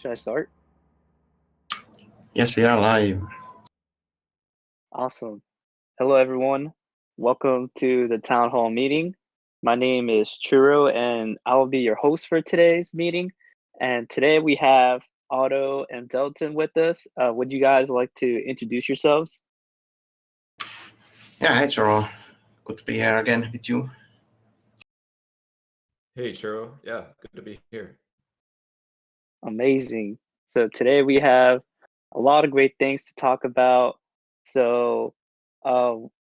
Should I start? Yes, we are live. Awesome. Hello, everyone. Welcome to the Town Hall meeting. My name is Churro, and I will be your host for today's meeting. And today we have Otto and Delton with us. Would you guys like to introduce yourselves? Yeah, it's all good to be here again with you. Hey, Churro. Yeah, good to be here. Amazing. So today we have a lot of great things to talk about. So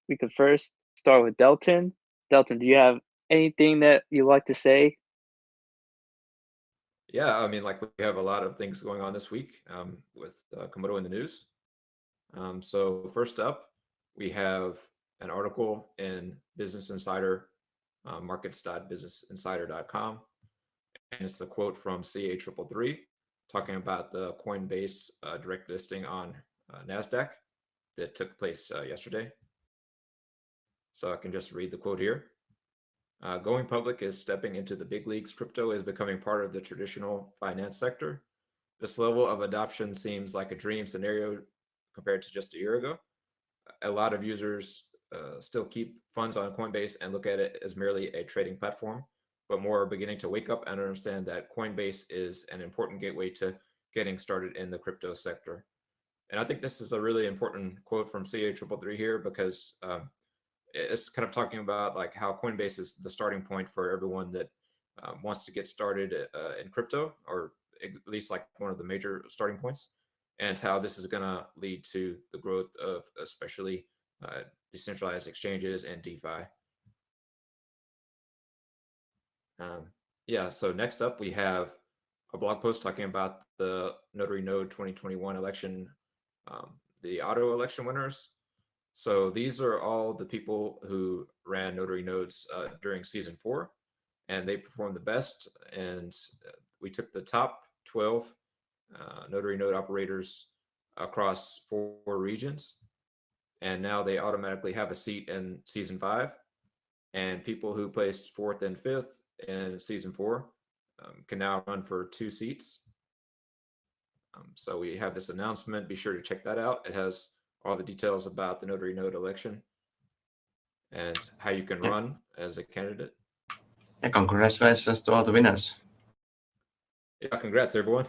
we could first start with Delton. Delton, do you have anything that you'd like to say? Yeah, I mean, like we have a lot of things going on this week with Komodo in the news. So first up, we have an article in Business Insider, markets.businessinsider.com, and it's a quote from CA333 talking about the Coinbase direct listing on NASDAQ that took place yesterday. So I can just read the quote here. Going public is stepping into the big leagues. Crypto is becoming part of the traditional finance sector. This level of adoption seems like a dream scenario compared to just a year ago. A lot of users still keep funds on Coinbase and look at it as merely a trading platform, but more are beginning to wake up and understand that Coinbase is an important gateway to getting started in the crypto sector. And I think this is a really important quote from CA333 here because it's kind of talking about like how Coinbase is the starting point for everyone that wants to get started in crypto, or at least like one of the major starting points, and how this is going to lead to the growth of especially decentralized exchanges and DeFi. Yeah, so next up we have a blog post talking about the Notary Node 2021 election, the auto election winners. So these are all the people who ran Notary Nodes during season 4, and they performed the best. And we took the top 12 Notary Node operators across 4 regions, and now they automatically have a seat in season 5. And people who placed 4th and 5th in season 4 can now run for 2 seats. So we have this announcement. Be sure to check that out. It has all the details about the Notary Node election and how you can run as a candidate. Yeah, congratulations to all the winners. Yeah, congrats, everyone.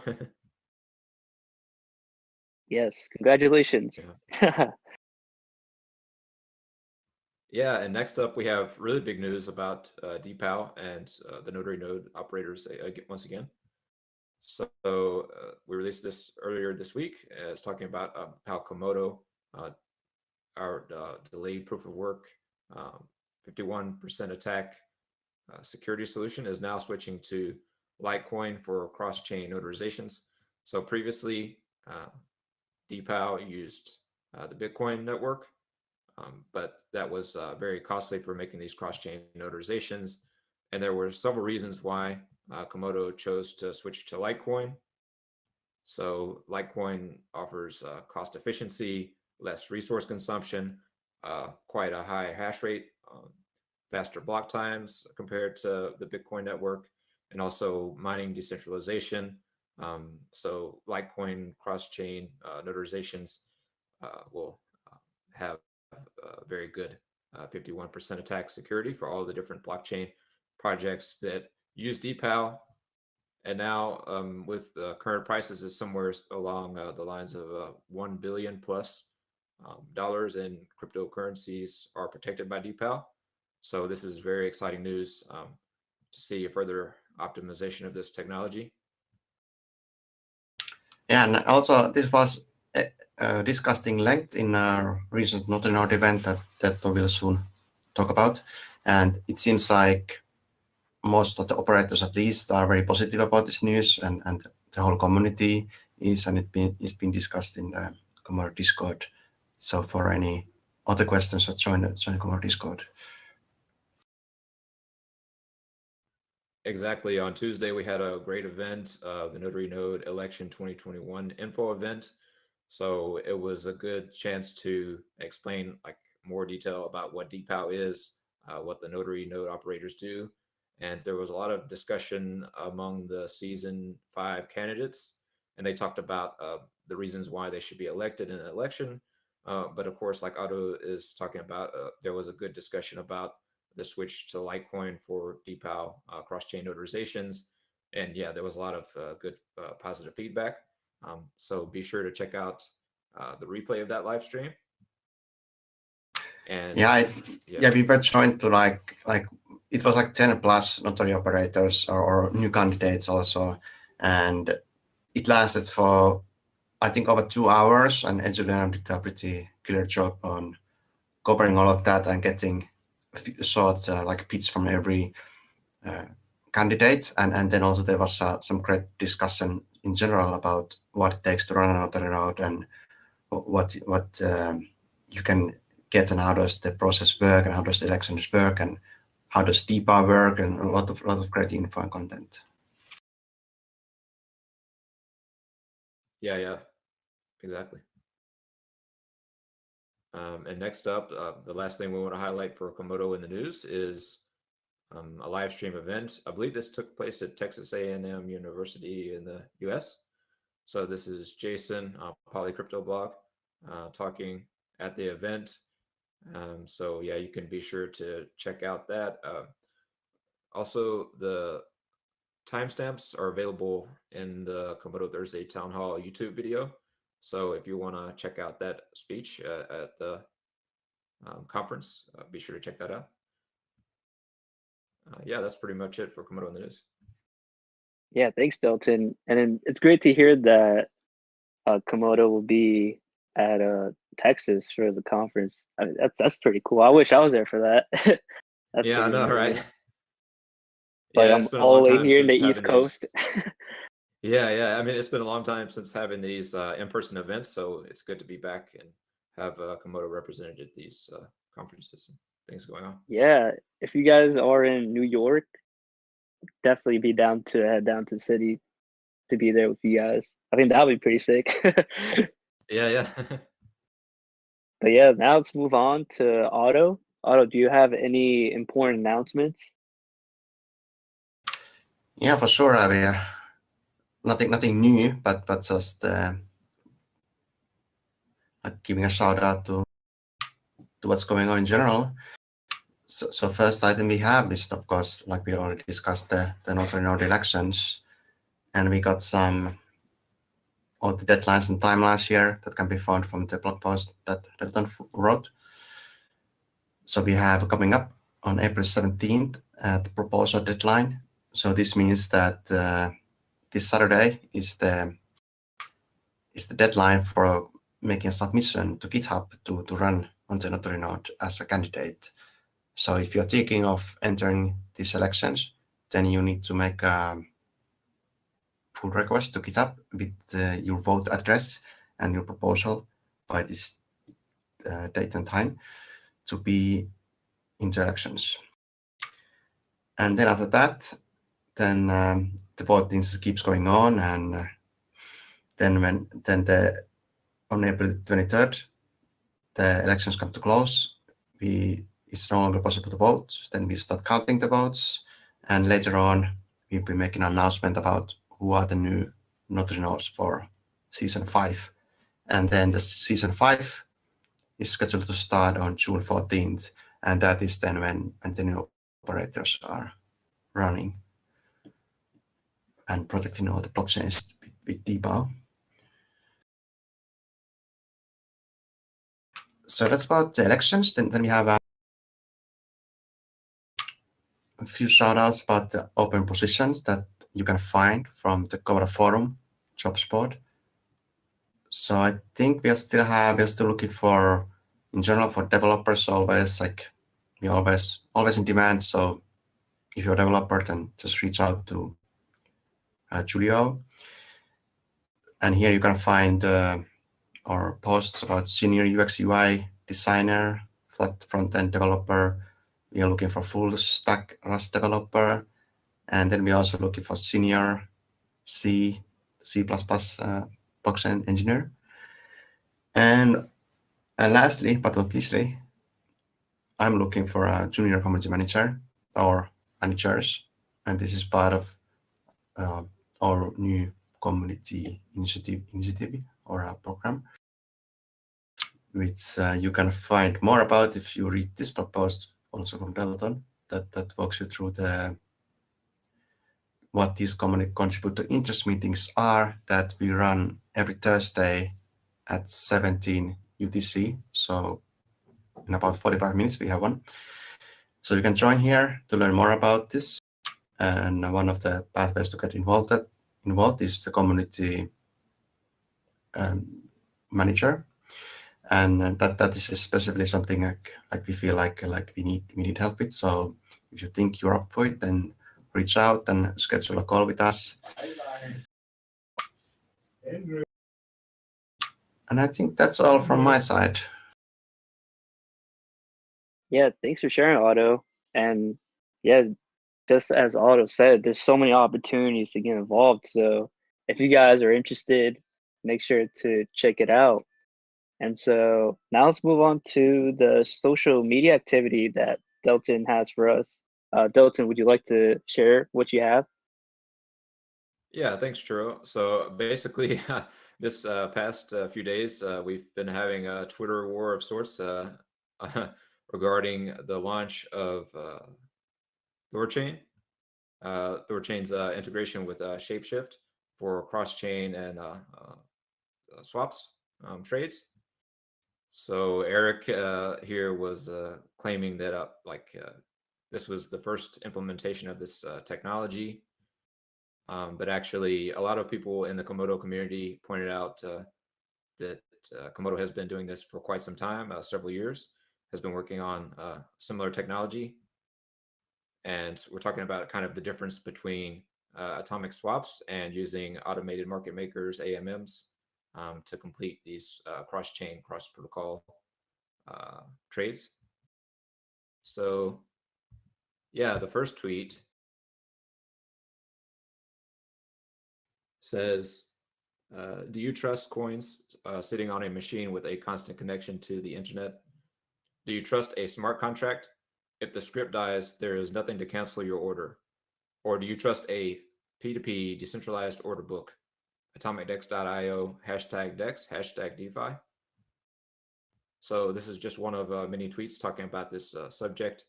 Yes, congratulations. Yeah. Yeah, and next up we have really big news about DPow and the Notary Node operators once again. So we released this earlier this week. It's talking about how Komodo, our delayed proof of work, 51% attack security solution, is now switching to Litecoin for cross-chain notarizations. So previously, DPow used the Bitcoin network, but that was very costly for making these cross-chain notarizations. And there were several reasons why Komodo chose to switch to Litecoin. So Litecoin offers cost efficiency, less resource consumption, quite a high hash rate, faster block times compared to the Bitcoin network, and also mining decentralization. So Litecoin cross-chain notarizations will have very good 51% attack security for all the different blockchain projects that use DPow. And now with the current prices is somewhere along the lines of $1 billion plus dollars in cryptocurrencies are protected by DPow. So this is very exciting news to see a further optimization of this technology. Yeah, and also this was discussed in length in our recent Notary Node event that we will soon talk about. And it seems like most of the operators at least are very positive about this news, and the whole community is, and it's been discussed in the Komodo Discord. So for any other questions, join the Komodo Discord. Exactly. On Tuesday, we had a great event, the Notary Node Election 2021 info event. So it was a good chance to explain like more detail about what DPow is, what the Notary Node operators do. And there was a lot of discussion among the season 5 candidates. and they talked about the reasons why they should be elected in an election. But of course, like Otto is talking about, there was a good discussion about the switch to Litecoin for DPoW cross-chain notarizations. And yeah, there was a lot of good positive feedback. So be sure to check out the replay of that live stream. And we were joined to like it was like 10 plus notary operators or new candidates also, and it lasted for I think over 2 hours, and Julian did a pretty killer job on covering all of that and getting a short like pitch from every candidate, and then also there was some great discussion in general about what it takes to run a notary node and what you can get and how does the process work and how does the elections work and how does DPoW work, and a lot of great info and content. Yeah, exactly. And next up, the last thing we want to highlight for Komodo in the news is a live stream event. I believe this took place at Texas A&M University in the US. So this is Jason, Polycrypto blog, talking at the event. So yeah, you can be sure to check out that. Also, the timestamps are available in the Komodo Thursday Townhall YouTube video. So if you want to check out that speech at the conference, be sure to check that out. Yeah, that's pretty much it for Komodo in the news. Yeah, thanks, Dalton. And it's great to hear that Komodo will be at Texas for the conference. I mean, that's pretty cool. I wish I was there for that. Yeah, I know, right? But Yeah, I'm it's been a all long the way time here in the since East Coast. Yeah. I mean, it's been a long time since having these in-person events, so it's good to be back and have Komodo represented at these conferences and things going on. Yeah, if you guys are in New York, definitely be down to head down to the city to be there with you guys. I think that'll be pretty sick. Yeah. But yeah, now let's move on to Otto. Otto, do you have any important announcements? Yeah, for sure. I mean, nothing new, but just giving a shout out to what's going on in general. So first item we have is, of course, like we already discussed, the notary node elections, and we got all the deadlines and timelines here that can be found from the blog post that Dalton wrote. So we have coming up on April 17th the proposal deadline. So this means that this Saturday is the deadline for making a submission to GitHub to run on the notary node as a candidate. So if you're thinking of entering these elections, then you need to make a pull request to GitHub with your vote address and your proposal by this date and time to be in the elections. And then after that, then the voting keeps going on, and then on April 23rd, the elections come to close. It's no longer possible to vote. Then we start counting the votes, and later on we'll be making an announcement about who are the new notary nodes for season 5. And then the season 5 is scheduled to start on June 14th, and that is then when the new operators are running and protecting all the blockchains with DPoW. So that's about the elections. Then we have a few shout-outs about the open positions that you can find from the Komodo Forum jobs board. So I think we are still looking for, in general, for developers always, like we're always in demand. So if you're a developer, then just reach out to Julio. And here you can find our posts about senior UX UI designer, flat front-end developer. We are looking for full stack Rust developer. And then we're also looking for senior C++ blockchain engineer. And lastly, but not leastly, I'm looking for a junior community manager or managers. And this is part of our new community initiative or a program, which you can find more about if you read this blog post also from Dalton that walks you through what these contributor interest meetings are that we run every Thursday at 17 UTC. So in about 45 minutes we have one. So you can join here to learn more about this. And one of the pathways to get involved is the community manager, and that is especially something like we feel like we need help with. So if you think you're up for it, then reach out and schedule a call with us. And I think that's all from my side. Yeah, thanks for sharing, Otto. And yeah, just as Otto said, there's so many opportunities to get involved. So if you guys are interested, make sure to check it out. And so now let's move on to the social media activity that Delton has for us. Delton, would you like to share what you have? Yeah, thanks, Churro. So basically, this past few days, we've been having a Twitter war of sorts regarding the launch of Thorchain. Thorchain's integration with Shapeshift for cross-chain and swaps trades. So Eric here was claiming that this was the first implementation of this technology. But actually, a lot of people in the Komodo community pointed out that Komodo has been doing this for quite some time, several years, has been working on similar technology. And we're talking about kind of the difference between atomic swaps and using automated market makers, AMMs, to complete these cross-chain, cross-protocol trades. So yeah, the first tweet says, do you trust coins sitting on a machine with a constant connection to the internet? Do you trust a smart contract? If the script dies, there is nothing to cancel your order. Or do you trust a P2P decentralized order book? AtomicDex.io, #Dex, #DeFi. So this is just one of many tweets talking about this subject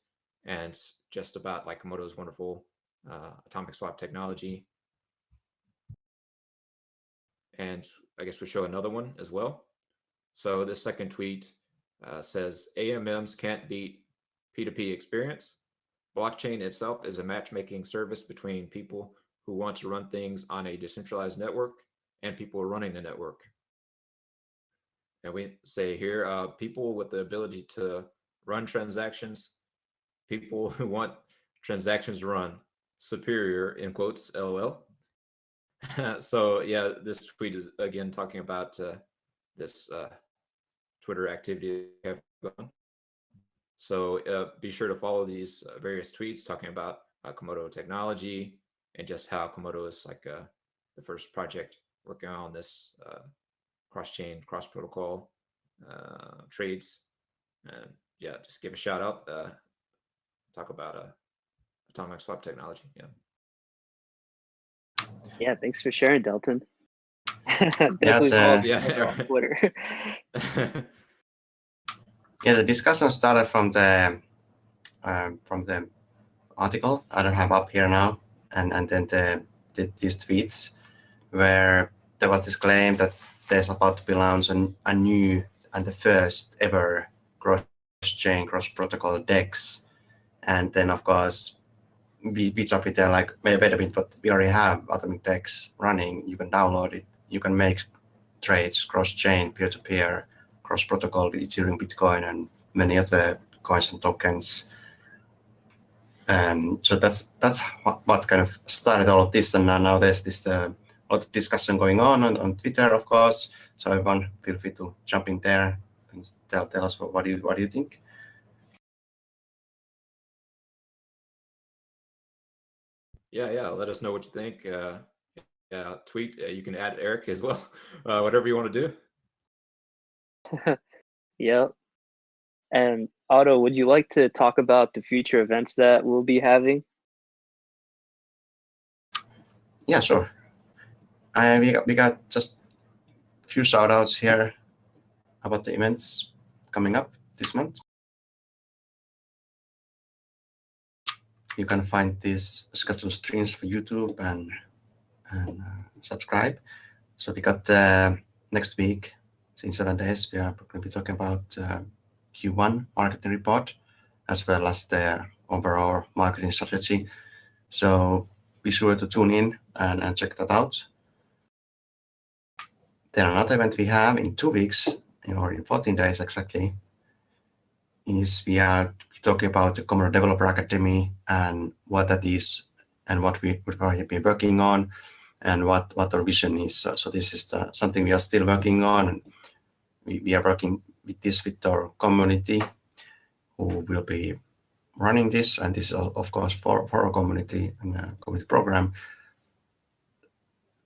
and just about like Komodo's wonderful atomic swap technology. And I guess we show another one as well. So this second tweet says AMMs can't beat P2P experience. Blockchain itself is a matchmaking service between people who want to run things on a decentralized network and people running the network. And we say here, people with the ability to run transactions, people who want transactions run, superior, in quotes, LOL. So yeah, this tweet is again talking about this Twitter activity we have going. So be sure to follow these various tweets talking about Komodo technology and just how Komodo is like the first project working on this cross-chain, cross-protocol trades. And yeah, just give a shout out, talk about atomic swap technology. Yeah. Yeah, thanks for sharing, Delton. Definitely follow on Twitter. Yeah, the discussion started from the article I don't have up here now, and then these tweets where there was this claim that there's about to be launched a new and the first ever cross-chain, cross-protocol DEX, and then of course we jump in there like, wait a minute, but we already have Atomic DEX running. You can download it. You can make trades cross-chain, peer-to-peer, cross-protocol with Ethereum, Bitcoin, and many other coins and tokens. So that's what kind of started all of this, and now there's this lot of discussion going on Twitter, of course. So everyone, feel free to jump in there and tell us what do you think. Yeah. Let us know what you think. Tweet. You can add Eric as well. Whatever you want to do. Yep. And Otto, would you like to talk about the future events that we'll be having? Yeah, sure. We got just a few shout outs here about the events coming up this month. You can find these scheduled streams for YouTube and subscribe. So we got next week, in 7 days, we are going to be talking about Q1 marketing report, as well as the overall marketing strategy. So be sure to tune in and check that out. Then another event we have in 2 weeks, or in 14 days exactly, is we are talking about the Komodo Developer Academy and what that is and what we have been working on and what our vision is. So this is something we are still working on. And we are working with this with our community who will be running this, and this is of course for our community and community program.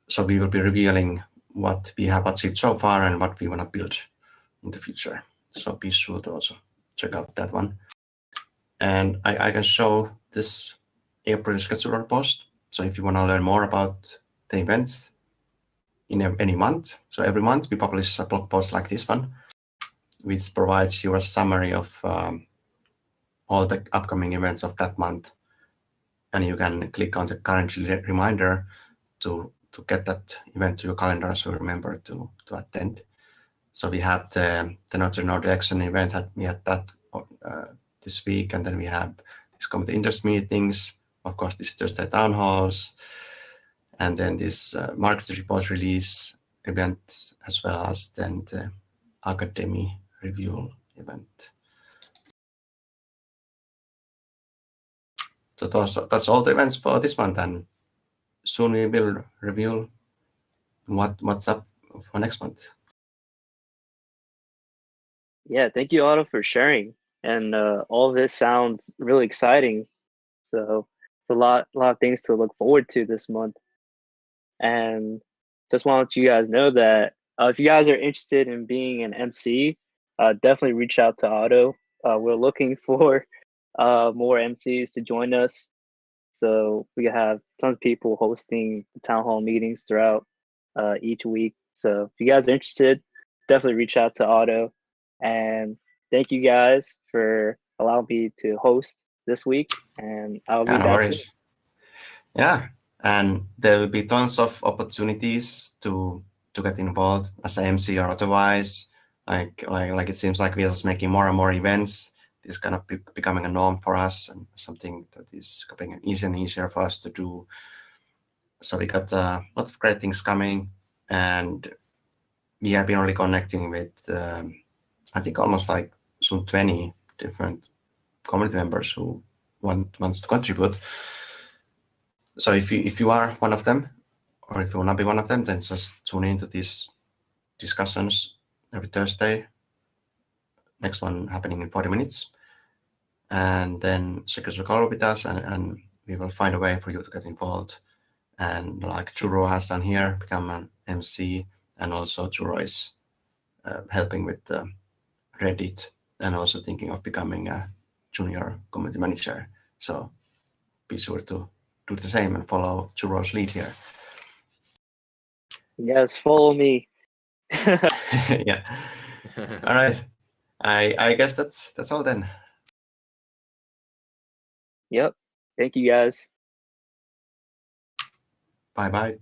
So we will be revealing what we have achieved so far and what we want to build in the future. So be sure to also check out that one. And I can show this April scheduler post. So if you want to learn more about the events in any month, so every month we publish a blog post like this one, which provides you a summary of all the upcoming events of that month. And you can click on the current reminder to get that event to your calendar, so remember to attend. So we have the Notre Node Action event, we had that this week, and then we have these community interest meetings, of course, this Thursday town halls, and then this market report release event, as well as then the Academy review event. So that's all the events for this month, and soon we will reveal what's up for next month. Yeah, thank you, Otto, for sharing. And all of this sounds really exciting. So it's a lot of things to look forward to this month. And just want to let you guys know that if you guys are interested in being an MC, definitely reach out to Otto. We're looking for more MCs to join us. So we have tons of people hosting the town hall meetings throughout each week. So if you guys are interested, definitely reach out to Otto. And thank you guys for allowing me to host this week. And I'll be no back worries. Yeah, and there will be tons of opportunities to get involved as an MC or otherwise. Like it seems like we are just making more and more events. This kind of becoming a norm for us and something that is becoming easier and easier for us to do. So we got a lot of great things coming, and we have been already connecting with I think almost like soon 20 different community members who wants to contribute. So if you are one of them, or if you want to be one of them, then just tune into these discussions every Thursday. Next one happening in 40 minutes. And then schedule a call with us, and we will find a way for you to get involved. And like Churro has done here, become an MC, and also Churro is helping with Reddit, and also thinking of becoming a junior community manager. So be sure to do the same and follow Churro's lead here. Yes, follow me. Yeah. All right. I guess that's all then. Yep. Thank you guys. Bye bye.